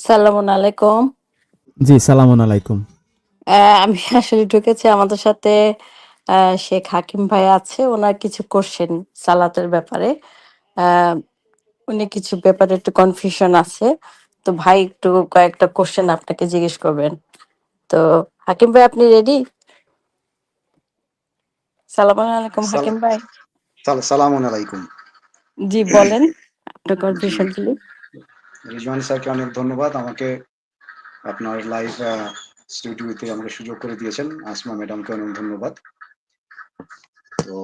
সালামুন আলাইকুম। জি, সালামুন আলাইকুম। আমি আসলে ঢুকেছি আমাদের সাথে আ শেখ হাকিম ভাই আছে। উনার কিছু কোয়েশ্চেন সালাতের ব্যাপারে। আ উনি কিছু ব্যাপারে একটু কনফিউশন আছে। তো ভাই একটু কয়েকটা কোয়েশ্চেন আপনাকে জিজ্ঞেস করবেন। তো হাকিম ভাই আপনি রেডি? সালামুন আলাইকুম হাকিম ভাই। সালামুন আলাইকুম। জি বলেন আপনার জি, কনফিউশন কি? রিজওয়ান স্যারকে অনেক ধন্যবাদ আমাকে আপনার লাইভ স্টুডিওতে আমাকে সুযোগ করে দিয়েছেন। আসমা ম্যাডামকে অনেক ধন্যবাদ। তো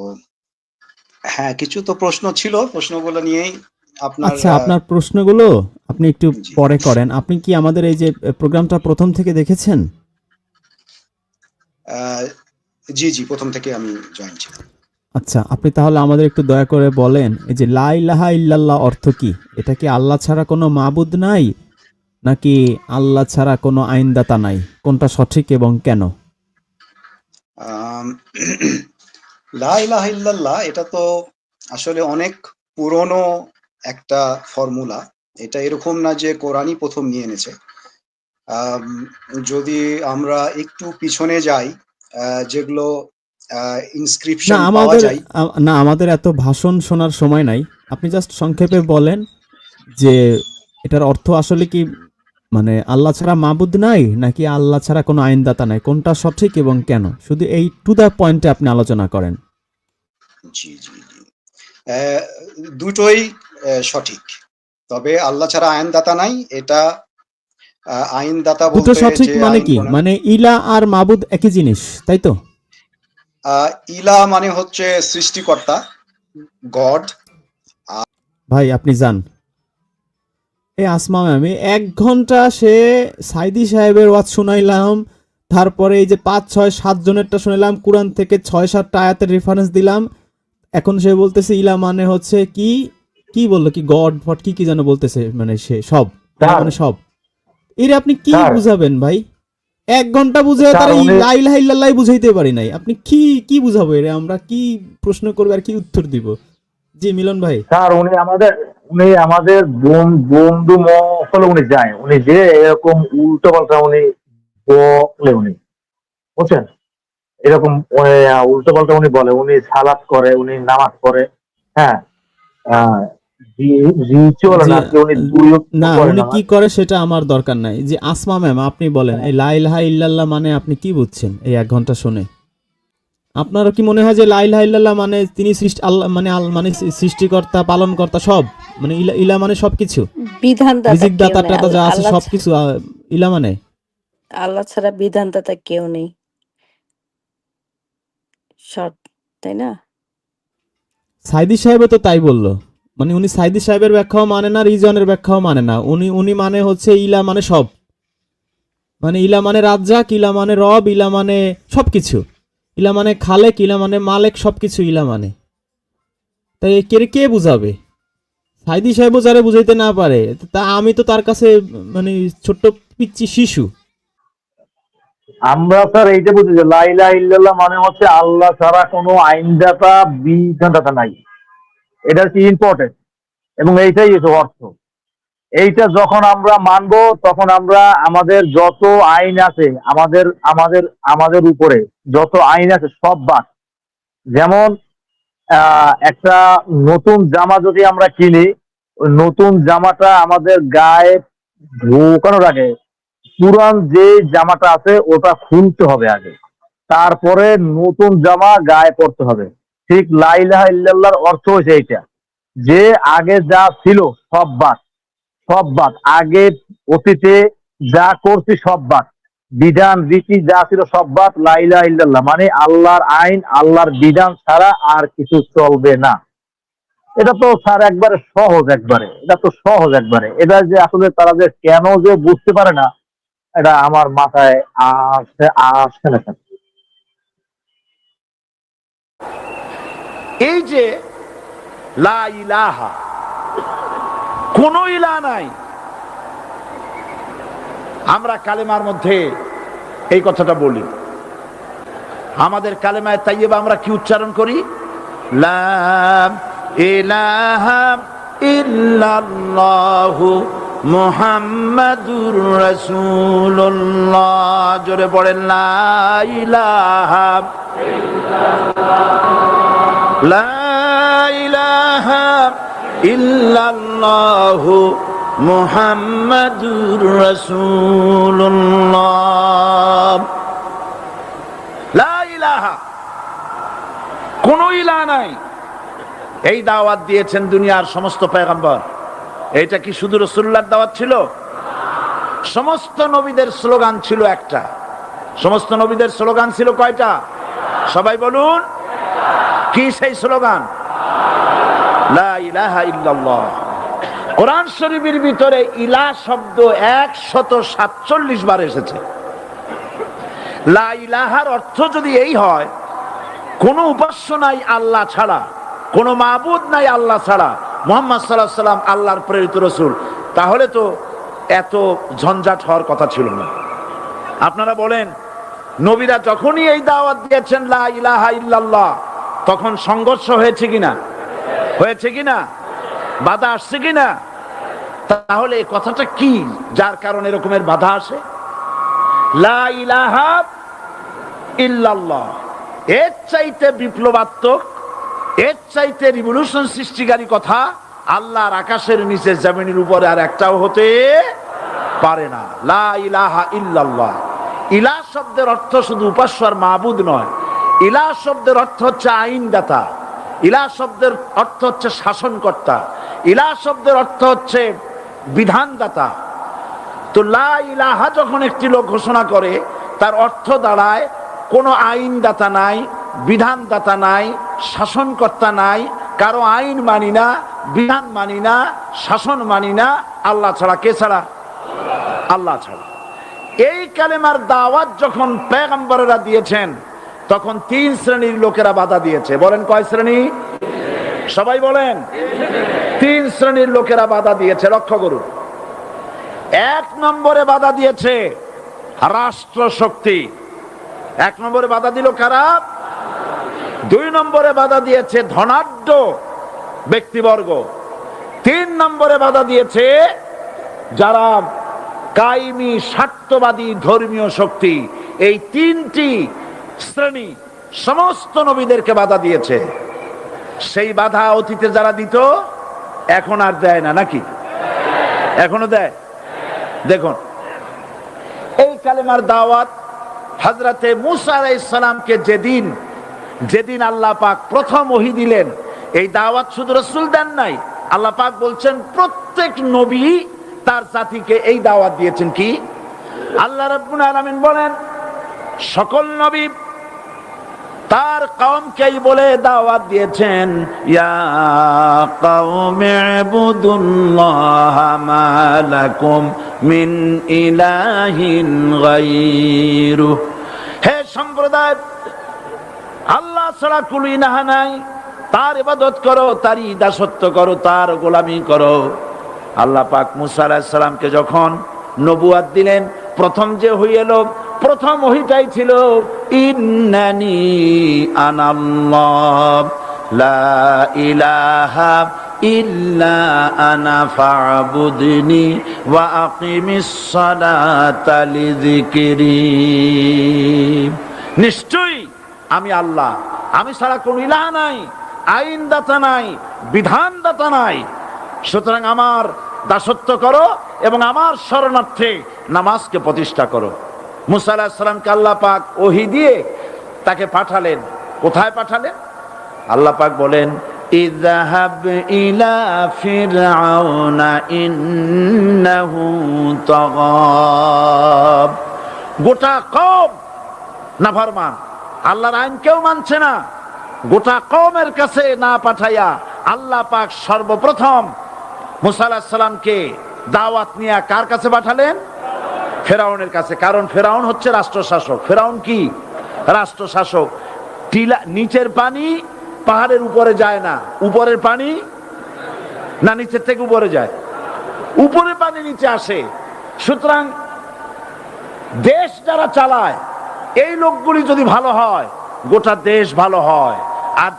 হ্যাঁ, কিছু তো প্রশ্ন ছিল। প্রশ্নগুলো নিয়েই আপনার আচ্ছা, আপনার প্রশ্নগুলো আপনি একটু জি পরে করেন। আপনি কি আমাদের এই যে প্রোগ্রামটা ১ম থেকে দেখেছেন? আহ, জি, প্রথম থেকে আমি জয়েন ছিলাম। আচ্ছা, আপনি তাহলে আমাদের একটু দয়া করে বলেন, এই যে লা ইলাহা ইল্লাল্লাহ অর্থ কি? এটা কি আল্লাহ ছাড়া কোনো মাবুদ নাই? নাকি আল্লাহ ছাড়া কোনো আইনদাতা নাই? কোনটা সঠিক এবং কেন? আম, লা ইলাহা ইল্লাল্লাহ এটা তো আসলে অনেক পুরনো একটা ফর্মুলা। এটা এরকম না যে কোরআনই প্রথম নিয়ে এনেছে। আম, যদি আমরা একটু পিছনে যাই, যেগুলো না ইনস্ক্রিপশন পাওয়া আমাদের যায়। না আমাদের এত ভাষণ শোনার সময় নাই। আপনি জাস্ট সংক্ষেপে বলেন যে এটার অর্থ আসলে কি, মানে আল্লাহ ছাড়া মাবুদ নাই নাকি আল্লাহ ছাড়া কোনো আইনদাতা নাই, কোনটা সঠিক এবং কেন? শুধু এই টু দ্য পয়েন্টে আপনি আলোচনা করেন। জি। আহ, দুটোই সঠিক। তবে আল্লাহ ছাড়া আইনদাতা নাই, এটা আইনদাতা দুটো বলতে সঠিক যে মানে আইন কি? প্রণয়ন। মানে ইলা আর মাবুদ একই জিনিস, তাই তো? ইলা মানে হচ্ছে সৃষ্টিকর্তা, গড। ভাই আপনি যান। এই আসমা ম্যাম ১ ঘন্টা সে সাইদি সাহেবের ওয়াজ শুনাইলাম, তারপরে এই যে ৫ ৬ ৭ জনেরটা শুনাইলাম, কোরআন থেকে ৬ ৭টা আয়াতের রেফারেন্স দিলাম। এখন সে বলতেছে ইলা মানে হচ্ছে কি, কি বললো কি গড ফট কি কি যেন বলতেছে, মানে সে সব ইলা স্যার মানে সব। এর আপনি কি স্যার বুঝাবেন ভাই? ১ ঘন্টা বুঝে স্যার তারা এই উনি লা ইলাহা ইল্লাল্লাহ বুঝাইতে পারি নাই। আপনি কি কি বুঝাবো এরে? আমরা কি প্রশ্ন করবো আর কি উত্তর দিব? জি মিলন ভাই। স্যার উনি আমাদের বন্ধু মহলে উনি যায়, উনি যে এরকম উল্টো পাল্টা উনি বলে উনি, বুঝছেন? এরকম উল্টো পাল্টা উনি বলে, উনি সালাত করে, উনি নামাজ পড়ে। হ্যাঁ, আহ, রিচুয়াল জি না কি উনি দুই না করে উনি কি নামাজ। করে সেটা আমার দরকার নাই। যে আসমা ম্যাম আপনি বলেন এই লা ইলাহা ইল্লাল্লাহ মানে আপনি কি বুঝছেন এই ১ ঘন্টা শুনে? আপনারও কি মনে হয় যে লা ইলাহা ইল্লাল্লাহ মানে তিনি সৃষ্টি আল্লাহ মানে মানে সৃষ্টিকর্তা পালনকর্তা সব, মানে ইলা ইলা মানে সবকিছু, বিধানদাতা রিজিক কেউ দাতা নেই। টাতা যা আছে আল্লাহ সবকিছু ইলা মানে? আল্লাহ ছাড়া বিধানদাতা কেউ নেই। শর্ট, তাই না? সাইদি সাহেবও তো তাই বলল। মানে উনি সাইদি সাহেবের ব্যাখ্যাও মানে না, রিজনের ব্যাখ্যাও মানে না। উনি উনি মানে হচ্ছে ইলা মানে সব, মানে ইলা মানে রাজ্জাক, ইলা মানে রব, ইলা মানে সবকিছু, ইলা মানে খালেক, ইলা মানে মালেক, সবকিছু ইলা মানে। তাই কে কে বুঝাবে? সাইদি সাহেবও যারা বুঝাইতে না পারে, তা আমি তো তার কাছে মানে ছোট্ট পিচ্চি শিশু। আমরা স্যার এইটা বুঝি যে লা ইলাহা ইল্লাল্লাহ মানে হচ্ছে আল্লাহ ছাড়া কোনো আইনদাতা বিধানদাতা নাই। এটা হচ্ছে ইম্পর্টেন্ট, এবং এইটাই হচ্ছে অর্থ। এইটা যখন আমরা মানবো, তখন আমরা আমাদের যত আইন আছে, আমাদের আমাদের আমাদের উপরে যত আইন আছে সব বাদ। যেমন একটা নতুন জামা যদি আমরা কিনি, ওই নতুন জামাটা আমাদের গায়ে ঢোকানোর আগে পুরান যে জামাটা আছে ওটা খুলতে হবে আগে, তারপরে নতুন জামা গায়ে পড়তে হবে। ঠিক লা ইলাহা ইল্লাল্লাহর অর্থ হয়েছে এইটা, যে আগে যা ছিল সব বাদ, সব বাদ। আগে অতীতে যা করছি সব বাদ, বিধান রীতি যা ছিল সব বাদ। লা ইলাহা ইল্লাল্লাহ মানে আল্লাহর আইন, আল্লাহর বিধান ছাড়া আর কিছু চলবে না। এটা তো স্যার একবারে সহজ, একবারে এটা তো সহজ একবারে। এটা যে আসলে তারা যে কেন যে বুঝতে পারে না, এটা আমার মাথায় আসে আসে না স্যার। এই যে লা ইলাহা, কোন ইলা নাই। আমরা কালেমার মধ্যে এই কথাটা বলি। আমাদের কালেমায় তাইয়্যিবা আমরা কি উচ্চারণ করি? লা ইলাহা ইল্লাল্লাহু মুহাম্মাদুর রাসূলুল্লাহ। জোরে পড়েন লা ইলাহা লা ইলাহা ইল্লাল্লাহু মুহাম্মাদুর রাসূলুল্লাহ। লা ইলাহা, কোন ইলাহ নাই, এই দাওয়াত দিয়েছেন দুনিয়ার সমস্ত পয়গম্বর। এইটা কি শুধু রাসূলুল্লাহর দাওয়াত ছিল? সমস্ত নবীদের স্লোগান ছিল একটা। সমস্ত নবীদের স্লোগান ছিল কয়টা? সবাই বলুন, কি সেই স্লোগান? লা ইলাহা ইল্লাল্লাহ। কোরআন শরীফের ভিতরে ইলাহ শব্দ 147 বার এসেছে। লা ইলাহার অর্থ যদি এই হয়, কোন উপাস্য নাই আল্লাহ ছাড়া, কোন মাবুদ নাই আল্লাহ ছাড়া, মুহাম্মদ সাল্লাল্লাহু আলাইহি ওয়াসাল্লাম আল্লাহর প্রেরিত রাসূল, তাহলে তো এত ঝঞ্ঝাট হওয়ার কথা ছিল না। আপনারা বলেন, নবীরা যখনই এই দাওয়াত দিয়েছেন লা ইলাহা ইল্লাল্লাহ, তখন সংঘর্ষ হয়েছে কিনা? হয়েছে কিনা? বাধা আসছে কিনা? তাহলে এই কথাটা কি, যার কারণে এরকমের বাধা আসে? লা ইলাহা ইল্লাল্লাহ, এর চাইতে বিপ্লবাত্মক, এর চাইতে রিভলিউশন সৃষ্টিকারী কথা আল্লাহর আকাশের নিচে জমিনের উপরে আর একটাও হতে পারে না। লা ইলাহা ইল্লাল্লাহ। ইলাহ শব্দের অর্থ শুধু উপাস্য আর মাবুদ নয়। ইলাহ শব্দের অর্থ হচ্ছে আইনদাতা, ইলাহ শব্দের অর্থ হচ্ছে শাসনকর্তা, ইলাহ শব্দের অর্থ হচ্ছে বিধানদাতা। তো লা ইলাহা যখন একটি লোক ঘোষণা করে, তার অর্থ দাঁড়ায় কোনো আইনদাতা নাই, বিধানদাতা নাই, শাসনকর্তা নাই, কারো আইন মানি না, বিধান মানি না, শাসন মানি না, আল্লাহ ছাড়া। কে ছাড়া? আল্লাহ ছাড়া। এই কালেমার দাওয়াত যখন পয়গম্বরেরা দিয়েছেন, তখন 3 শ্রেণীর লোকেরা বাধা দিয়েছে। বলেন কয় শ্রেণী? সবাই বলেন। 3 শ্রেণীর লোকেরা বাধা দিয়েছে। লক্ষ্য করুন। 1 নম্বরে বাধা দিয়েছে রাষ্ট্র শক্তি। 1 নম্বরে বাধা দিল কারা? 2 নম্বরে বাধা দিয়েছে ধনাঢ্য ব্যক্তিবর্গ। 3 নম্বরে বাধা দিয়েছে যারা কায়েমি স্বার্থবাদী ধর্মীয় শক্তি। এই 3টি শ্রেণী সমস্ত নবীদেরকে বাধা দিয়েছে। সেই বাধা অতীতে যারা দিত, এখন আর দেয় না নাকি? এখনো দেয়। দেখুন, এই কালেমার দাওয়াত হযরতে মূসা আলাইহিস সালামকে যেদিন আল্লাহ পাক প্রথম ওহী দিলেন, এই দাওয়াত শুধু রাসূল দেন নাই, আল্লাহ পাক বলছেন প্রত্যেক নবী তার জাতিকে এই দাওয়াত দিয়েছেন। কি? আল্লাহ রাব্বুল আলামিন বলেন, সকল নবী তার কওমকেই বলে দাওয়াত দিয়েছেন, ইয়া কওমি ইবুদুল্লাহা মা লাকুম মিন ইলাহিন গায়রু। হে সম্প্রদায়, আল্লাহ ছাড়া কোনো ইলাহ নাই, তার ইবাদত করো, তারই দাসত্ব করো, তার গোলামি করো। আল্লাহ পাক মূসা আলাইহিস সালামকে যখন নবুয়াত দিলেন, প্রথম যে ওহী এলো, প্রথম ওহীটাই ছিল ইন্নানি আনাল্লাহ লা ইলাহা ইল্লা আনা ফা'বুদনি ওয়া আকিমিস সালাতা লিযিকরি। নিশ্চয়ই আমি আল্লাহ, আমি ছাড়া কোনো ইলাহ নাই, আইনদাতা নাই, বিধানদাতা নাই, সুতরাং আমার দাসত্ব করো এবং আমার শরণার্থে নামাজকে প্রতিষ্ঠা করো। মূসা আলাইহিস সালামকে আল্লাহ পাক ওহী দিয়ে তাকে পাঠালেন। কোথায় পাঠালেন? আল্লাহ পাক বলেন, ইযহাব ইলা ফিরআউনা ইন্নাহু তাগা। গোটা কওম নাফরমান, আল্লাহর আইন কেউ মানছে না। গোটা কওমের কাছে না পাঠাইয়া আল্লাহ পাক সর্বপ্রথম মূসা আলাইহিস সালামকে দাওয়াত নিয়ে কার কাছে পাঠালেন? ফেরাউনের কাছে। কারণ ফেরাউন হচ্ছে রাষ্ট্রশাসক। ফেরাউন কি? রাষ্ট্রশাসক। নিচের পানি পাহাড়ের উপরে যায় না, উপরের পানি না নিচের থেকে উপরে যায়? উপরের পানি নিচে আসে। সুতরাং দেশ যারা চালায়, এই লোকগুলি যদি ভালো হয়, গোটা দেশ ভালো হয়। আর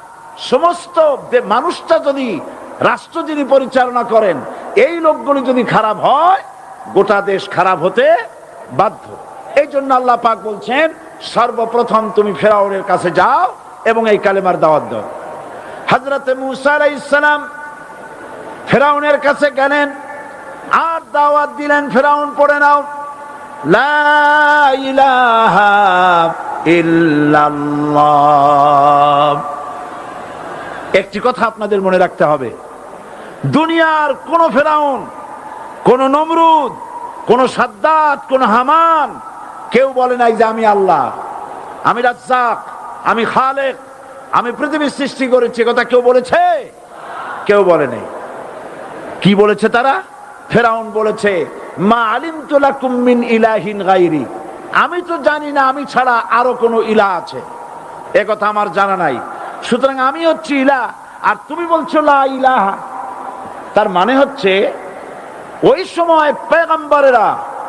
সমস্ত মানুষটা যদি, রাষ্ট্র যিনি পরিচালনা করেন, এই লোকগুলি যদি খারাপ হয় গোটা দেশ খারাপ হতে বাধ্য। এই জন্য আল্লাহ পাক বলছেন সর্বপ্রথম তুমি ফেরাউনের কাছে যাও এবং এই কালেমার দাওয়াত দাও। হযরতে মূসা আলাইহিস সালাম ফেরাউনের কাছে গেলেন আর দাওয়াত দিলেন, ফেরাউন পড়ে নাও লা ইলাহা ইল্লাল্লাহ। একটি কথা আপনাদের মনে রাখতে হবে, দুনিয়ার কোন ফেরাউন, কোন নমরুদ, কোন সাদ্দাত, কোন হামান কেউ বলে নাই যে আমি আল্লাহ, আমি রাজ্জাক, আমি খালেক, আমি পৃথিবীর সৃষ্টি করেছি। কথা কেউ বলেছে? কেউ বলে নেই। কি বলেছে তারা? ফেরাউন বলেছে মা আলিমতু লাকুম মিন ইলাহিন গায়রি, আমি তো জানি না আমি ছাড়া আরো কোনো ইলাহ আছে, এ কথা আমার জানা নাই, সুতরাং আমি হচ্ছি ইলাহ আর তুমি বলছো লা ইলাহা। তার মানে হচ্ছে ওই সময় পয়গম্বরেরা,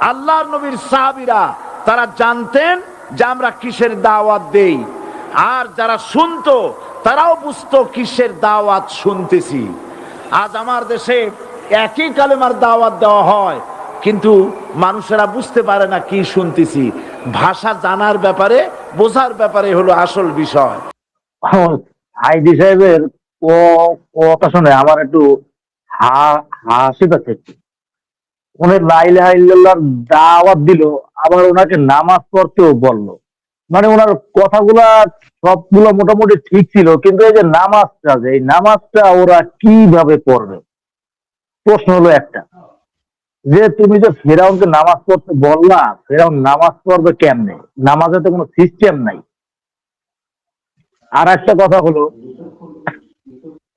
আল্লাহর নবীর সাহাবীরা তারা জানতেন যে আমরা কিসের দাওয়াত দেই, আর যারা শুনতো তারাও বুঝতো কিসের দাওয়াত শুনতেছি। আজ আমার দেশে একই কালেমার দাওয়াত দেওয়া হয় কিন্তু মানুষেরা বুঝতে পারে না কি শুনতেছি। ভাষা জানার ব্যাপারে, বোঝার ব্যাপারে হলো আসল বিষয়। আইডি সাহেবের কথা শুনে আমার একটু হাসি পাচ্ছে। উনি লা ইলাহা ইল্লাল্লাহর দাওয়াত দিল, আবার ওনাকে নামাজ পড়তেও বললো। মানে ওনার কথাগুলা সবগুলো মোটামুটি ঠিক ছিল, কিন্তু এই যে নামাজটা, যে এই নামাজটা ওরা কিভাবে পড়বে? প্রশ্ন হলো একটা, যে তুমি যে ফেরাউনকে নামাজ পড়তে বললা, ফেরাউন নামাজ পড়বে কেমনে? নামাজে তো কোনো সিস্টেম নাই। আর একটা কথা হলো,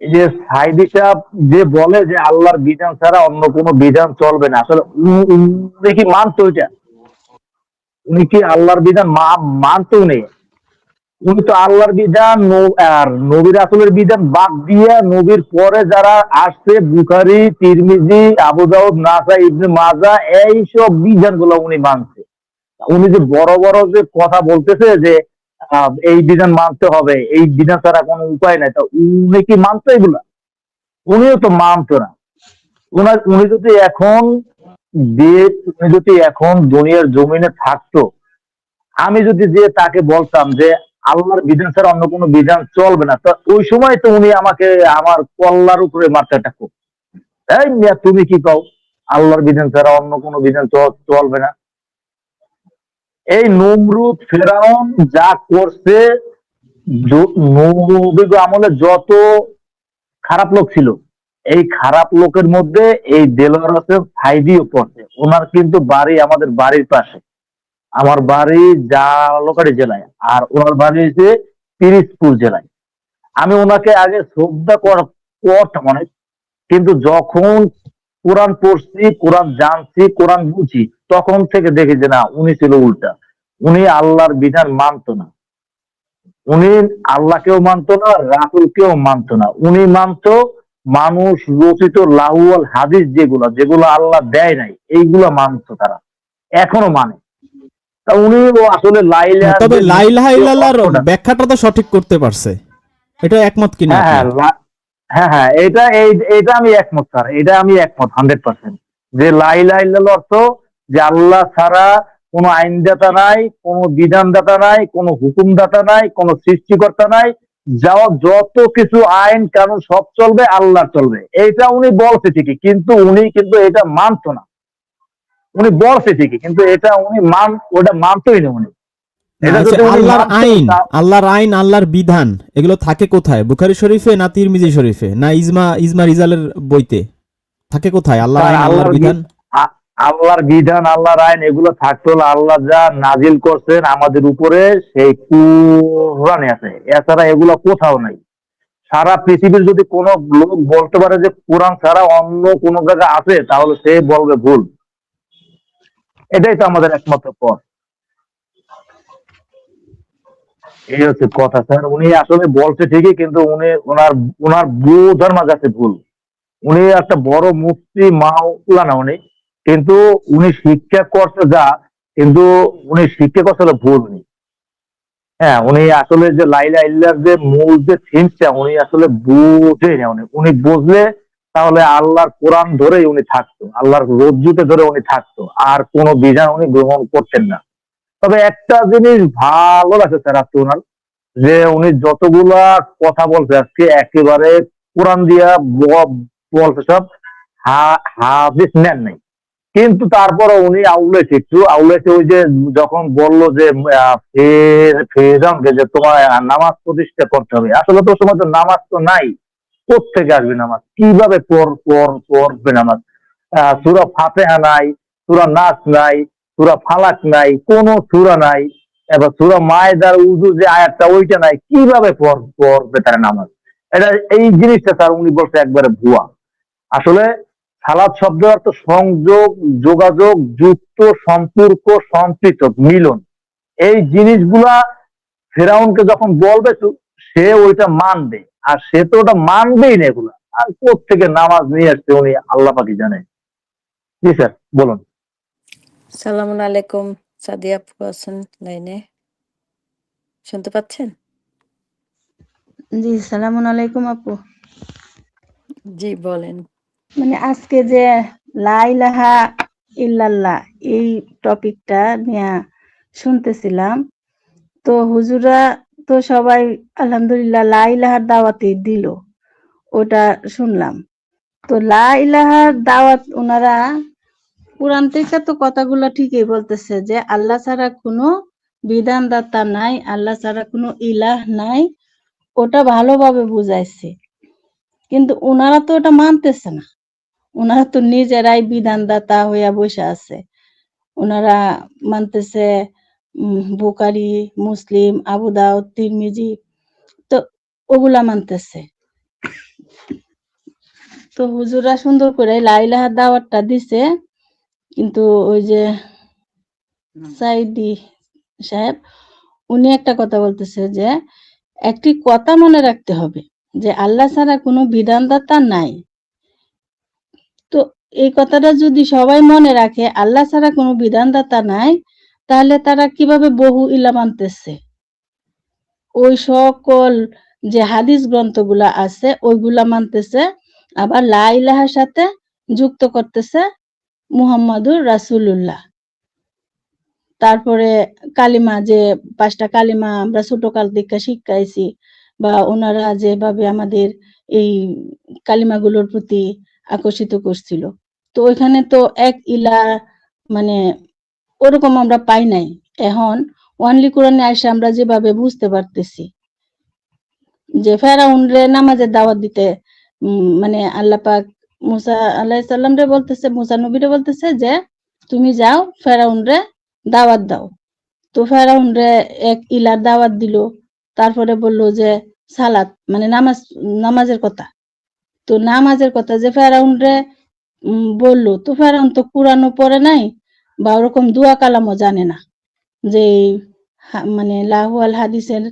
এই যে সাইদি সাহেব যে বলে যে আল্লাহর বিধান ছাড়া অন্য কোনো বিধান চলবে না, আসলে উনি কি মানতো এটা? উনি কি আল্লাহর বিধান মানতো? নেই। উনি তো আল্লাহর বিধান আর নবী রাসূলের বিধান বাদ দিয়ে নবীর পরে যারা আসছে, বুখারী, তিরমিজি, আবু দাউদ, নাসাই, ইবনে মাজাহ, এইসব বিধানগুলো উনি মানছে। উনি যে বড় বড় যে কথা বলতেছে যে এই বিধান মানতে হবে, এই বিধান ছাড়া কোনো উপায় নাই, তা উনি কি মানতো এগুলা? উনিও তো মানতো না। উনি যদি এখন উনি যদি এখন দুনিয়ার জমিনে থাকতো, আমি যদি যে তাকে বলতাম যে আল্লাহর বিধান ছাড়া অন্য কোনো বিধান চলবে না, তো ওই সময় তো উনি আমাকে আমার কল্লার উপরে মারতে থাকতো, এই মিয়া তুমি কি কও আল্লাহর বিধান ছাড়া অন্য কোনো বিধান চলবে না? এই নমরুদ, ফেরাউন যা করছে, নবী আমলে যত খারাপ লোক ছিল, এই খারাপ লোকের মধ্যে এই দেলোয়ার হোসেন সাইদিও পড়ছে। ওনার কিন্তু বাড়ি আমাদের বাড়ির পাশে, আমার বাড়ি জালকাঠি জেলায়, আর ওনার বাড়ি হচ্ছে পিরিজপুর জেলায়। আমি ওনাকে আগে শ্রদ্ধা করতাম অনেক, কিন্তু যখন কোরআন পড়ছি, কোরআন জানছি, কোরআন বুঝি, তখন থেকে দেখি যে না, উনি ছিল উল্টা। উনি আল্লাহর বিধান মানতো না, উনি আল্লাহকেও মানতো না, রাসূলকেও মানতো না। উনি মানতো মানুষ রচিত লাহুয়াল হাদিস, যেগুলো আল্লাহ দেয় নাই, এইগুলো মানতো তারা, এখনো মানে। তা উনি আসলে তবে লা ইলাহা ইল্লাল্লাহর ব্যাখ্যাটা তো সঠিক করতে পারছে, এটা একমত কিনা? হ্যাঁ হ্যাঁ, এটা আমি একমত স্যার, এটা আমি একমত 100%, যে লা ইলাহা ইল্লাল্লাহ অর্থ যে আল্লাহ ছাড়া কোনো আইনদাতা নাই, কোনো বিধানদাতা নাই, কোনো হুকুমদাতা নাই, কোনো সৃষ্টিকর্তা নাই, যত কিছু আইন কানুন সব চলবে, আল্লাহ চলবে। এইটা উনি বলছে ঠিকই, কিন্তু উনি কিন্তু এটা মানতো না। উনি বলছে ঠিকই, কিন্তু এটা উনি ওটা মানতোই না। উনি আল্লাহর আইন, আল্লাহর বিধান এগুলো থাকে কোথায়? বুখারী শরীফে না তিরমিজি শরীফে না ইজমা রিজালের বইতে থাকে কোথায় আল্লাহর আইন, আল্লাহর বিধান? আল্লাহর বিধান, আল্লাহর আইন এগুলো থাকতো আল্লাহ যা নাজিল করছেন আমাদের উপরে, সেই কুরআনে আছে। এছাড়া এগুলো কোথাও নাই। সারা পৃথিবীর যদি কোনো লোক বলতে পারে যে কোরআন ছাড়া অন্য কোনো জায়গায় আছে, তাহলে সে বলবে ভুল। এটাই তো আমাদের একমাত্র পথ। এই হচ্ছে কথা স্যার। উনি আসলে বলছে ঠিকই, কিন্তু ওনার বোঝার মাঝে আছে ভুল। উনি একটা বড় মুফতি মাওলানা উনি, কিন্তু উনি শিক্ষা করছে যা, কিন্তু উনি শিক্ষা করছে ভুল। হ্যাঁ, উনি আসলে যে লা ইলাহা ইল্লাল্লাহর যে মূল যে থিমটা উনি আসলে বুঝেই না। উনি বুঝলে তাহলে আল্লাহর কোরআন ধরেই উনি থাকতো, আল্লাহর রজ্জুতে ধরে উনি থাকতো, আর কোনো বিধান উনি গ্রহণ করতেন না। তবে একটা জিনিস ভালো লাগছে স্যার আজকে ওনার, যে উনি যতগুলা কথা বলছে আজকে একেবারে কোরআন দিয়া বলছে সব, হাদিস নেন নাই। কিন্তু তারপরে উনি আউলেছে, একটু আউলেছে ওই যে যখন বললো যে ফেরাউনকে যে তোমার নামাজ প্রতিষ্ঠা করতে হবে, আসলে তো সময় তো নামাজ তো নাই, কোত্থেকে আসবে নামাজ, কিভাবে পড়বে নামাজ? সূরা ফাতিহা নাই, সূরা নাস নাই, সূরা ফালাক নাই, কোন সূরা নাই, এবার সূরা মায়েদার উযু যে আয়াতটা ওইটা নাই, কিভাবে পড়বে তারা নামাজ? এটা এই জিনিসটা স্যার উনি বলছে একবারে ভুয়া। আসলে সালাত শব্দ অর্থ সংযোগ, যোগাযোগ, যুক্ত, সম্পর্ক, সম্পৃক্ত, মিলন। এই জিনিসগুলা ফেরাউনকে যখন বলবে তো সে ওইটা মানবে, আর সে তো ওটা মানবেই না এগুলা। আর কোত্থেকে নামাজ নিয়ে আসছে উনি আল্লাহ পাকই জানে। জি স্যার বলুন। সালামুন আলাইকুম। সাদিয়া আপু আছেন লাইনে, শুনতে পাচ্ছেন? জি, সালামুন আলাইকুম আপু। জি বলেন। মানে আজকে যে লা ইলাহা ইল্লাল্লাহ এই টপিকটা নিয়ে শুনতেছিলাম, তো হুজুরা তো সবাই আলহামদুলিল্লাহ লা ইলাহার দাওয়াতই দিল, ওটা শুনলাম। তো লা ইলাহার দাওয়াত ওনারা কোরআন থেকে তো কথাগুলো ঠিকই বলতেছে যে আল্লাহ ছাড়া কোনো বিধানদাতা নাই, আল্লাহ ছাড়া কোনো ইলাহ নাই, ওটা ভালোভাবে বুঝাইছে। কিন্তু ওনারা তো ওটা মানতেছে না, ওনারা তো নিজেরাই বিধানদাতা হইয়া বসে আছে। ওনারা মানতেছে বুখারী, মুসলিম, আবু দাউদ, তিরমিজি, তো ওগুলা মানতেছে। তো হুজুরা সুন্দর করে লা ইলাহার দাওয়াতটা দিছে, কিন্তু ওই যে সাইদি সাহেব উনি একটা কথা বলতেছে যে একটি কথা মনে রাখতে হবে যে আল্লাহ ছাড়া কোনো বিধানদাতা নাই। তো এই কথাটা যদি সবাই মনে রাখে, আল্লাহ ছাড়া কোনো বিধানদাতা নাই, তাহলে তারা কিভাবে বহু ইলা মানতেছে? ওই সকল যে হাদিস গ্রন্থগুলা আছে ওইগুলা মানতেছে, আবার লা ইলাহার সাথে যুক্ত করতেছে মুহাম্মাদুর রাসূলুল্লাহ। তারপরে কালিমা, যে 5টা কালিমা আমরা ছোটকাল থেকে শিখাইছি, বা ওনারা যেভাবে আমাদের এই কালিমাগুলোর প্রতি আকর্ষিত করছিল, তো ওইখানে তো এক ইলা মানে ওরকম আমরা পাই নাই। এখন ওয়ানলি কোরআনে আইসা আমরা যেভাবে বুঝতে পারতেছি যে ফেরাউন রে নামাজের দাওয়াত দিতে মানে আল্লাহ পাক মুসা আলাইহিস সালাম রে বলতেছে, মুসা নবীরে বলতেছে যে তুমি যাও ফেরাউন রে দাওয়াত দাও। তো ফেরাউন রে এক ইলার দাওয়াত দিল, তারপরে বলল যে সালাত মানে নামাজের কথা। তো নামাজের কথা যে ফেরাউন রে বললো, তো ফেরাউন তো কোরআনও পড়ে নাই বা ওরকম দোয়া কালামও জানে না, যে মানে লাহু আল হাদিসের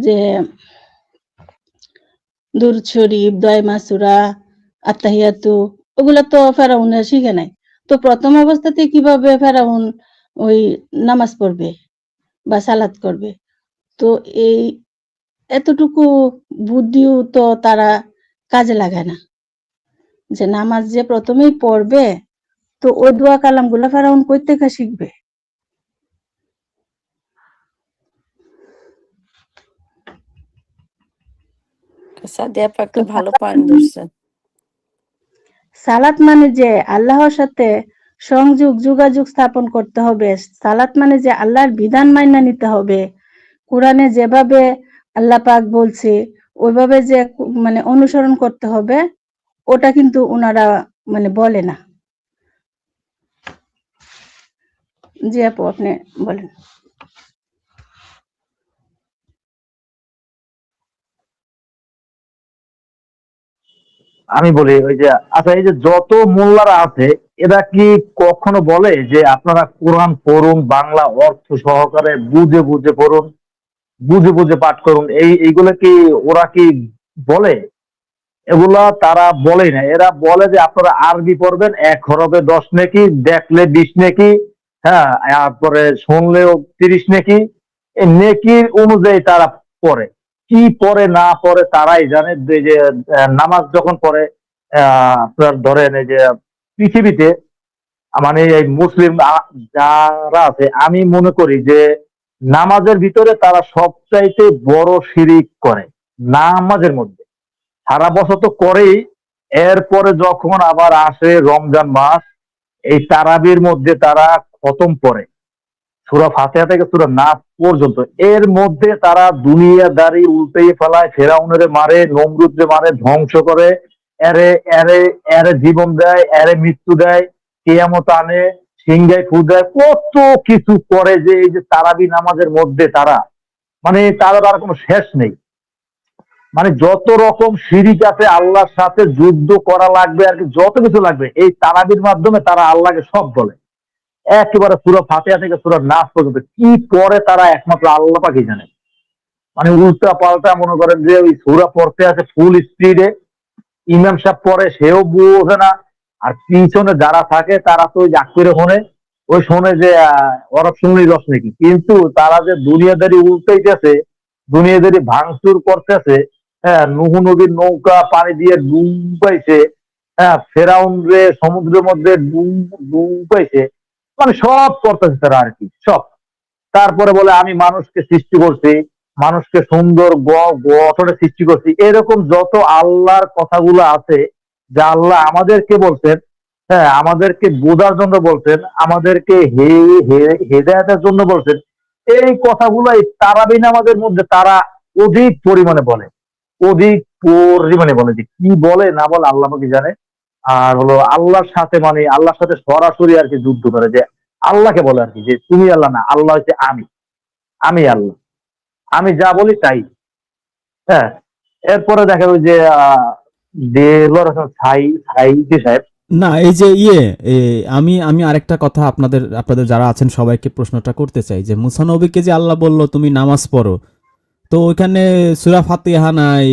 যে দুরূদ শরীফ, দয় মাসুরা, আত্তাহিয়াতু, ওগুলো তো ফেরাউনের শিখে নাই। তো প্রথম অবস্থাতে কিভাবে ফেরাউন ওই নামাজ পড়বে বা সালাত করবে? তো এই এতটুকু বুদ্ধিও তো তারা কাজে লাগায় না, যে নামাজ যে প্রথমেই পড়বে, তো ওই দোয়া কালাম গুলা ফেরাউন কই থেকে শিখবে? সাদিয়া আপু তো একটা ভালো পয়েন্ট ধরছেন। সালাত মানে যে আল্লাহর সাথে সংযোগ, যোগাযোগ স্থাপন করতে হবে। সালাত মানে যে আল্লাহর বিধান মাইনা নিতে হবে। কোরআনে যেভাবে আল্লাহ পাক বলছে ওইভাবে যে মানে অনুসরণ করতে হবে, ওটা কিন্তু ওনারা মানে বলে না। জি আপু, আপনি বলেন। আমি বলি ওই যে আচ্ছা, এই যে যত মোল্লারা আছে এরা কি কখনো বলে যে আপনারা কোরআন পড়ুন, বাংলা অর্থ সহকারে বুঝে বুঝে পড়ুন, বুঝে বুঝে পাঠ করুন, এইগুলো কি ওরা কি বলে? এগুলা তারা বলেই না। এরা বলে যে আপনারা আরবি পড়বেন, 1 হরফে 10 নেকি, দেখলে 20 নেকি, হ্যাঁ, তারপরে শুনলেও 30 নেকি। এই নেকির অনুযায়ী তারা পড়ে। কি পড়ে না পড়ে তারাই জানে। যে নামাজ যখন পড়ে আপনার ধরেন এই যে পৃথিবীতে মানে এই মুসলিম যারা আছে, আমি মনে করি যে নামাজের ভিতরে তারা সবচাইতে বড় শিরিক করে নামাজের মধ্যে। সারা বছর তো করেই, এরপরে যখন আবার আসে রমজান মাস, এই তারাবির মধ্যে তারা খতম করে সূরা ফাতিহা থেকে সূরা নাস পর্যন্ত, এর মধ্যে তারা দুনিয়াদারি উল্টেই ফেলায়, ফেরাউনের মারে, নমরুদরে মারে, ধ্বংস করে, এরে এরে এরে জীবন দেয়, এরে মৃত্যু দেয়, কিয়ামত আনে, সিংহায় ফু দেয়, কত কিছু করে যে এই যে তারাবি নামাজের মধ্যে তারা মানে তার কোনো শেষ নেই। মানে যত রকম শিরিক আছে, আল্লাহর সাথে যুদ্ধ করা লাগবে আর কি, যত কিছু লাগবে এই তারাবির মাধ্যমে তারা আল্লাহকে সব বলে। একেবারে সূরা ফাতিহা থেকে সূরা নাস পর্যন্ত কি পড়ে তারা একমাত্র আল্লাহ পাকই জানে। মানে উল্টা পাল্টা মনে করেন যে ওই সূরা পড়তে আছে ফুল স্পিডে, ইমাম সাহেব পড়ে সেও বোঝে না, আর পিছনে যারা থাকে তারা তো ওই জাক করে শোনে, ওই শোনে যে ওরা শুনলেই রস নাকি, কিন্তু তারা যে দুনিয়াদারি উল্টাইতেছে, দুনিয়াদারি ভাঙচুর করতেছে, হ্যাঁ, নূহ নবীর নৌকা পানি দিয়ে ডুবাইছে, হ্যাঁ, ফেরাউন রে সমুদ্রের মধ্যে ডুবাইছে, মানে সব করতেছে তারা আর কি, সব। তারপরে বলে আমি মানুষকে সৃষ্টি করছি, মানুষকে সুন্দর গঠনে সৃষ্টি করছি, এরকম যত আল্লাহর কথাগুলো আছে যা আল্লাহ আমাদেরকে বলছেন, হ্যাঁ, আমাদেরকে বোঝার জন্য বলছেন, আমাদেরকে হেদায়েতের জন্য বলছেন, এই কথাগুলো এই তারাবি নামাজের মধ্যে তারা অধিক পরিমাণে বলে, অধিক পরিমাণে বলে। যে কি বলে না বলে আল্লাহ পাকই জানে। আর হলো আল্লাহর সাথে মানে আল্লাহর সাথে সরাসরি আর কি যুদ্ধ করে, যে আল্লাহকে বলে আর কি যে তুমি আল্লাহ না, আল্লাহ হচ্ছে আমি, আমি আল্লাহ, আমি যা বলি তাই। হ্যাঁ, এরপরে দেখা ওই যে দেলোয়ার হোসেন সাইদি সাহেব। না, এই যে এ, আমি আমি আরেকটা কথা আপনাদের আপনাদের যারা আছেন সবাইকে প্রশ্নটা করতে চাই যে মুসা নবীকে যে আল্লাহ বলল তুমি নামাজ পড়ো, তো ওইখানে সূরা ফাতিহা নাই,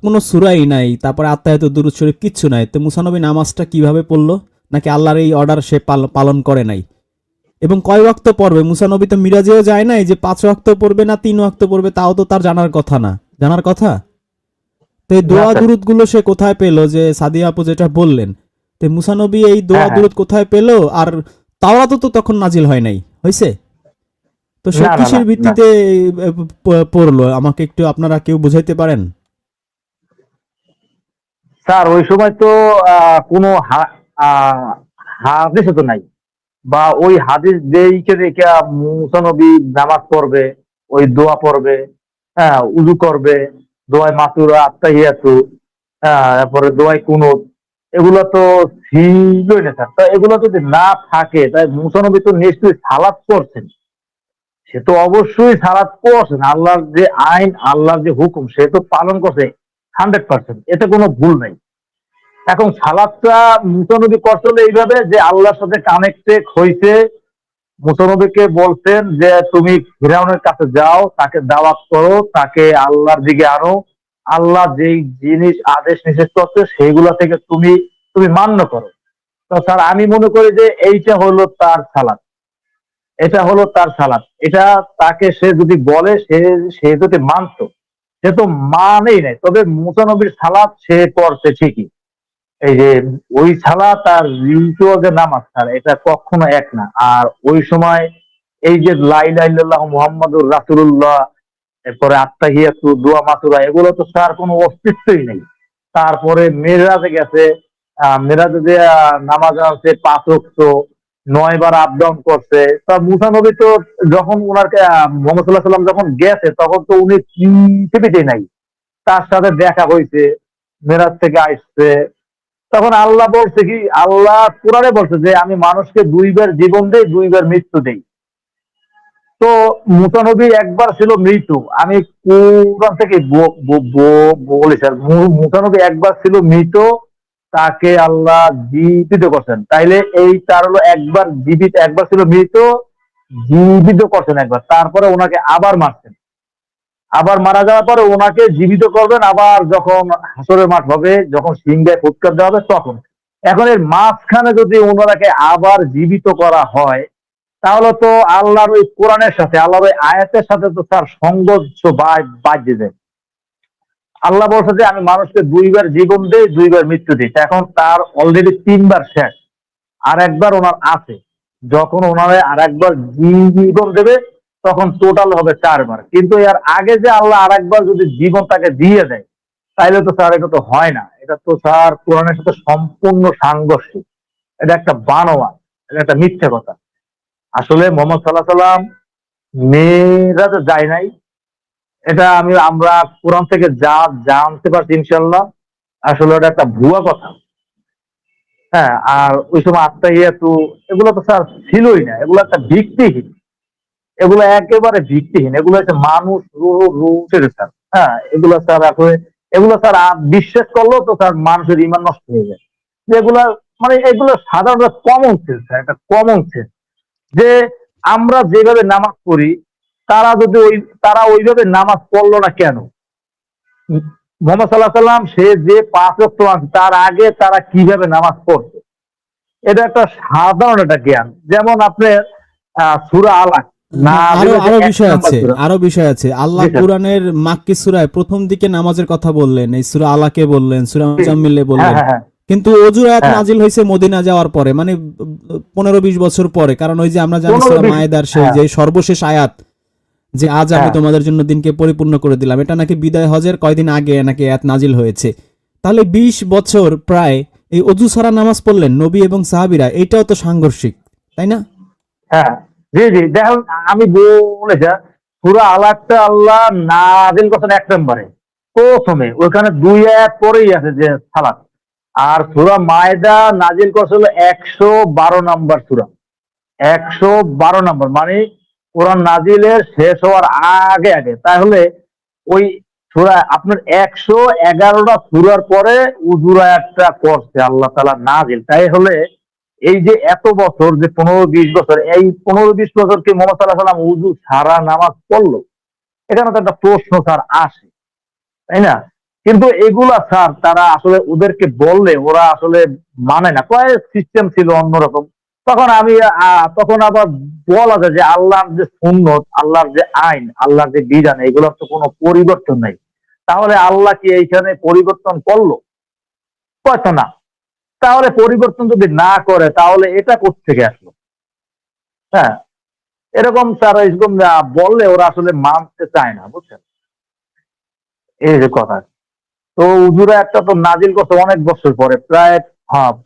কোনো সূরাই নাই, তারপরে আত্মায়াত দুরূদ শরীফ কিচ্ছু নাই, তো মুসা নবী নামাজটা কিভাবে পড়লো? নাকি আল্লাহর এই অর্ডার সে পালন করে নাই? এবং কয় ওয়াক্ত পড়বে? মুসা নবী তো মিরাজেও যায় নাই যে 5 ওয়াক্ত পড়বে না 3 ওয়াক্ত পড়বে, তাও তো তার জানার কথা না, জানার কথা। তো এই দোয়া দুরুদ গুলো সে কোথায় পেলো? যে সাদিয়া আপু যেটা বললেন, তো মুসা নবী এই দোয়া হ্যাঁ, হ্যাঁ। দুরুদ কোথায় পেলো? আর তাওরাতও তো তখন নাজিল হয় নাই, হয়েছে? তো সে না, না, না, কিসের না। ভিত্তিতে পড়লো? আমাকে একটু আপনারা কেউ বুঝাইতে পারেন? স্যার ওই সময় তো কোনো হাদিসে তো নাই, বা ওই হাদিস দেখে দেখে মুসা নবী নামাজ পড়বে, ওই দোয়া পড়বে, হ্যাঁ, উযু করবে, দোয়ায় মাতুরা আত্তাহিয়াতু, হ্যাঁ, তারপরে দোয়ায় কুনুত, এগুলো তো ছিলই না স্যার। তো এগুলো যদি না থাকে তাই মুসা নবী তো নিশ্চয়ই সালাত করছেন, সে তো অবশ্যই সালাত করছেন, আল্লাহর যে আইন, আল্লাহর যে হুকুম সে তো পালন করছে 100%, এতে কোনো ভুল নাই। এখন সালাদটা মুসানবী করছিল এইভাবে যে আল্লাহর সাথে কানেক্টেড হইছে। মুসানবীকে বলছেন যে তুমি ফিরাউনের কাছে যাও, তাকে দাওয়াত করো, তাকে আল্লাহর দিকে আনো, আল্লাহ যেই জিনিস আদেশ নিষেধ করছে সেইগুলা থেকে তুমি তুমি মান্য করো। তো স্যার আমি মনে করি যে এইটা হলো তার সালাত, এটা হলো তার সালাত। এটা তাকে সে যদি বলে, সে সে যদি মানতো, সে তো মানেই নাই, তবে মুসা নবীর সালাত সে করছে ঠিকই। এই যে ওই সালাত আর রিচুয়াল যে নামাজ স্যার, এটা কখনো এক না। আর ওই সময় এই যে লা ইলাহা ইল্লাল্লাহ মুহাম্মাদুর রাসূলুল্লাহ, এরপরে আত্তাহিয়াতু, দোয়া মাতুরা, এগুলো তো স্যার কোনো অস্তিত্বই নেই। তারপরে মেরাজে গেছে, মেরাজে যে নামাজ আছে 5 ওয়াক্ত, 9 বার আপ ডাউন করছে। তা মুসা নবী তো যখন ওনাকে মুহাম্মদ সাল্লাল্লাহু আলাইহি সাল্লাম যখন গেছে তখন তো উনি পৃথিবীতে নাই, তার সাথে দেখা হয়েছে, মেরাজ থেকে আসছে। তখন আল্লাহ বলছে কি, আল্লাহ কোরআনে বলছে যে আমি মানুষকে 2 বার জীবন দেই, 2 বার মৃত্যু দেই। তো মুসা নবী একবার ছিল মৃত্যু, আমি কোরআন থেকে বলি স্যার, মুসা নবী একবার ছিল মৃত, তাকে আল্লাহ জীবিত করছেন। তাইলে এই তার হলো একবার জীবিত, একবার ছিল মৃত, জীবিত করছেন একবার, তারপরে ওনাকে আবার মারছেন, আবার মারা যাওয়ার পরে ওনাকে জীবিত করবেন আবার যখন হাসরের মাঠ হবে, যখন সিংহায় ফুৎকার দেওয়া হবে তখন। এখন এর মাঝখানে যদি ওনারাকে আবার জীবিত করা হয়, তাহলে তো আল্লাহর ওই কোরআনের সাথে, আল্লাহর ওই আয়াতের সাথে তো তার সংঘর্ষ বাজে যায়। আল্লাহ বলছে যে আমি মানুষকে 2বার জীবন দেই, 2বার মৃত্যু দিই। এখন তার অলরেডি 3বার শেষ, আর একবার ওনার আছে। যখন ওনারে আর একবার জীবন দেবে তখন টোটাল হবে 4বার। কিন্তু এর আগে যে আল্লাহ আর একবার যদি জীবন তাকে দিয়ে দেয়, তাইলে তো স্যার এটা তো হয় না। এটা তো স্যার কোরআনের সাথে সম্পূর্ণ সাংঘর্ষিক। এটা একটা বানোয়াট, এটা একটা মিথ্যে কথা। আসলে মোহাম্মদ সাল্লাহ সাল্লাম মেয়েরাজে যায় নাই, এটা আমরা কোরআন থেকে যা জানতে পারছি ইনশাল্লাহ, আসলে এটা একটা ভুয়া কথা। হ্যাঁ, আর ওই সময় আত্মাহিয়াতু এগুলো তো স্যার ছিলই না, এগুলো একটা ভিত্তিহীন, এগুলো একেবারে ভিত্তিহীন, এগুলো হচ্ছে মানুষ রুটের স্যার। হ্যাঁ, এগুলো স্যার আসলে এগুলো স্যার বিশ্বাস করলেও তো স্যার মানুষের ইমান নষ্ট হয়ে যায়। যেগুলা মানে এগুলো সাধারণত কমন সেন্স, স্যার, একটা কমন সেন্স যে আমরা যেভাবে নামাজ পড়ি, তারা যদি তারা ওইভাবে নামাজ পড়লো না কেন? মোহাম্মদ সাল্লাহ সাল্লাম সে যে 5 ওয়াক্ত নামাজ, তার আগে তারা কিভাবে নামাজ পড়ছে, এটা একটা সাধারণ একটা জ্ঞান। যেমন আপনার সূরা আলাক না, আরো আরো এক বিষয় নাম্বার আছে, সূরা। আরো বিষয় আছে। আল্লাহ জি স্যার। কোরআনের মাক্কি সূরায় প্রথম দিকে নামাজের কথা বললেন, এই সূরা আলাকে বললেন, সূরা মুজাম্মিলে হ্যাঁ বললেন। হ্যাঁ হ্যাঁ কিন্তু অজুর আয়াত হ্যাঁ, নাজিল হয়েছে মদিনা যাওয়ার পরে, মানে 15-20 বছর পরে। কারণ ওই যে আমরা জানি 15 সূরা 20, মায়েদার সেই হ্যাঁ যে সর্বশেষ আয়াত, যে আজ আমি হ্যাঁ তোমাদের জন্য দিনকে পরিপূর্ণ করে দিলাম, এটা নাকি বিদায় হজের কয়দিন আগে নাকি আয়াত নাজিল হয়েছে। তাহলে 20 বছর প্রায় এই অজু ছাড়া নামাজ পড়লেন নবী এবং সাহাবীরা, এটাও তো সাংঘর্ষিক, তাই না? হ্যাঁ। জি জি, দেখুন আমি বলেছি সূরা আলাকটা আল্লাহ নাজিল করছেন 1 নম্বরে প্রথমে, ওইখানে 2 আয়াত পরেই আছে যে সালাত। আর সূরা মায়েদা নাজিল করছিল 112 নম্বর সূরা, 112 নম্বর, মানে কোরআন নাজিলের শেষ হওয়ার আগে আগে। তাহলে ওই সূরা আপনার 111টা সূরার পরে উজুর আয়াতটা করছে আল্লাহ তাআলা নাজিল। তাই হলে এই যে এত বছর, যে 15-20 বছর, এই 15-20 বছর কি মোহাম্মদ সাল্লাল্লাহু আলাইহি ওয়াসাল্লাম উজু ছাড়া নামাজ পড়লো? এখানে তো একটা প্রশ্ন স্যার আসে, তাই না? কিন্তু এগুলা স্যার তারা আসলে ওদেরকে বললে ওরা আসলে মানে না, কয় সিস্টেম ছিল অন্যরকম। তখন তখন আবার বলা যায় যে আল্লাহর যে সুন্নত, আল্লাহর যে আইন, আল্লাহর যে বিধান, এগুলোর তো কোনো পরিবর্তন নাই। তাহলে আল্লাহ কি এইখানে পরিবর্তন করলো? হয়তো না। তাহলে পরিবর্তন যদি না করে তাহলে এটা কোত্থেকে আসলো? হ্যাঁ, এরকম স্যার এরকম বললে ওরা আসলে মানতে চায় না, বুঝছেন? এই যে কথা। তো উজুরা একটা তো নাজিল করছে অনেক বছর পরে, প্রায়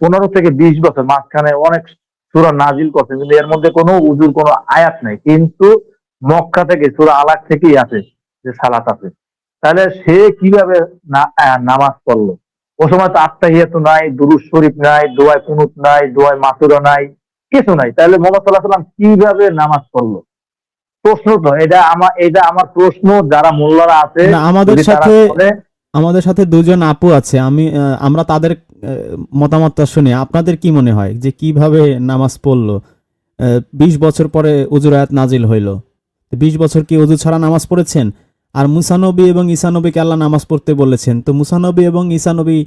15 থেকে 20 বছর, মাঝখানে অনেক সূরা নাজিল করছে, কিন্তু এর মধ্যে কোনো উজুর কোনো আয়াত নাই। কিন্তু মক্কা থেকে সূরা আলাক থেকেই আছে যে সালাত আছে। তাহলে সে কিভাবে নামাজ পড়লো? ও সময় তো আত্তাহিয়াতু নাই, দুরূদ শরীফ নাই, দোয়া কুনুত নাই, দোয়া মাসুরা নাই, কিছু নাই। তাহলে মুহাম্মদ সাল্লাল্লাহু আলাইহি ওয়াসাল্লাম কিভাবে নামাজ পড়লো? প্রশ্ন তো এটা আমার প্রশ্ন। যারা মোল্লারা আছে না, আমাদের যদি তারা সাথে বলে, আমাদের সাথে দুজন আপু আছে, আমরা তাদের মতামতটা শুনি। আপনাদের কি মনে হয় যে কিভাবে নামাজ পড়লো? 20 বছর পরে উজুর আয়াত নাজিল হইলো, 20 বছর কি উজু ছাড়া নামাজ পড়েছেন? আর মুসা নবী এবং ঈসা নবীকে আল্লাহ নামাজ পড়তে বলেছেন, তো মুসা নবী এবং ঈসা নবী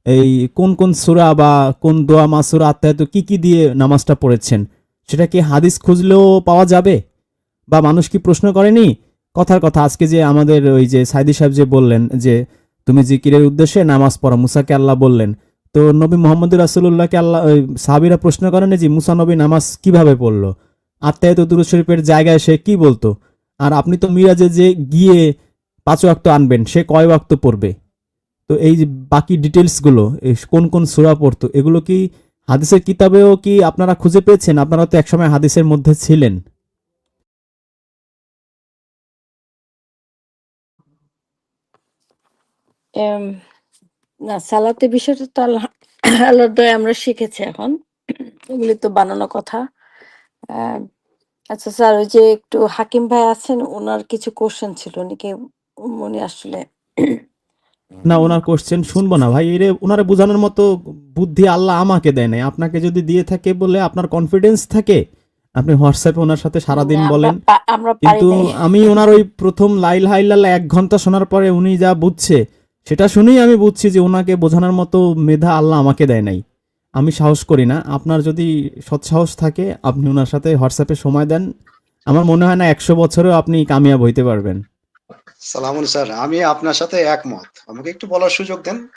এই কোন কোন সূরা বা কোন দোয়া মাসুরা আত্মায়াত কি কি দিয়ে নামাজটা পড়েছেন, সেটা কি হাদিস খুঁজলেও পাওয়া যাবে? বা মানুষ কি প্রশ্ন করেনি? কথার কথা, আজকে যে আমাদের ওই যে সাইদি সাহেব যে বললেন যে তুমি জিকিরের উদ্দেশ্যে নামাজ পড়ো, মুসাকে আল্লাহ বললেন, তো নবী মোহাম্মদ রাসূলুল্লাহকে আল্লাহ সাহাবীরা প্রশ্ন করেন যে মুসা নবী নামাজ কিভাবে পড়লো, আত্মায়াত দুরূদ শরীফের জায়গায় সে কি বলতো? আর আপনি তো মিরাজে যে গিয়ে 5 ওয়াক্ত আনবেন, সে কয় ওয়াক্ত পড়বে? তো এই যে বাকি ডিটেলস গুলো, কোন কোন সূরা পড়তো, এগুলো কি হাদিসের কিতাবেও কি আপনারা খুঁজে পেয়েছেন? আপনারা তো একসময় হাদিসের মধ্যে ছিলেন। এম, না, সালাতের বিষয়টা তো আল্লাহর দয়ায় আমরা শিখেছি এখন। এগুলি তো বানানো কথা। আহ, আচ্ছা স্যার, ওই যে একটু হাকিম ভাই আছেন, ওনার কিছু কোশ্চেন ছিল, উনি আসলে না, ওনার কোশ্চেন শুনবো না ভাই। ওনারে বোঝানোর মতো বুদ্ধি আল্লাহ আমাকে দেয় নাই। আপনাকে যদি দিয়ে থাকে বলে আপনার কনফিডেন্স থাকে, আপনি হোয়াটসঅ্যাপে ওনার সাথে সারাদিন বলেন। আমরা পারি কিন্তু নাই। আমি ওনার ওই প্রথম লা ইলাহা ইল্লাল্লাহ 1 ঘন্টা শোনার পরে উনি যা বুঝছে, সেটা শুনেই আমি বুঝছি যে ওনাকে বোঝানোর মতো মেধা আল্লাহ আমাকে দেয় নাই। আমি সাহস করি না। আপনার যদি সৎসাহস থাকে, আপনি ওনার সাথে হোয়াটসঅ্যাপে সময় দেন। আমার মনে হয় না 100 বছরেও আপনি কামিয়াব হইতে পারবেন। সালামুন স্যার, আমি আপনার সাথে একমত। আমাকে একটু বলার সুযোগ দেন।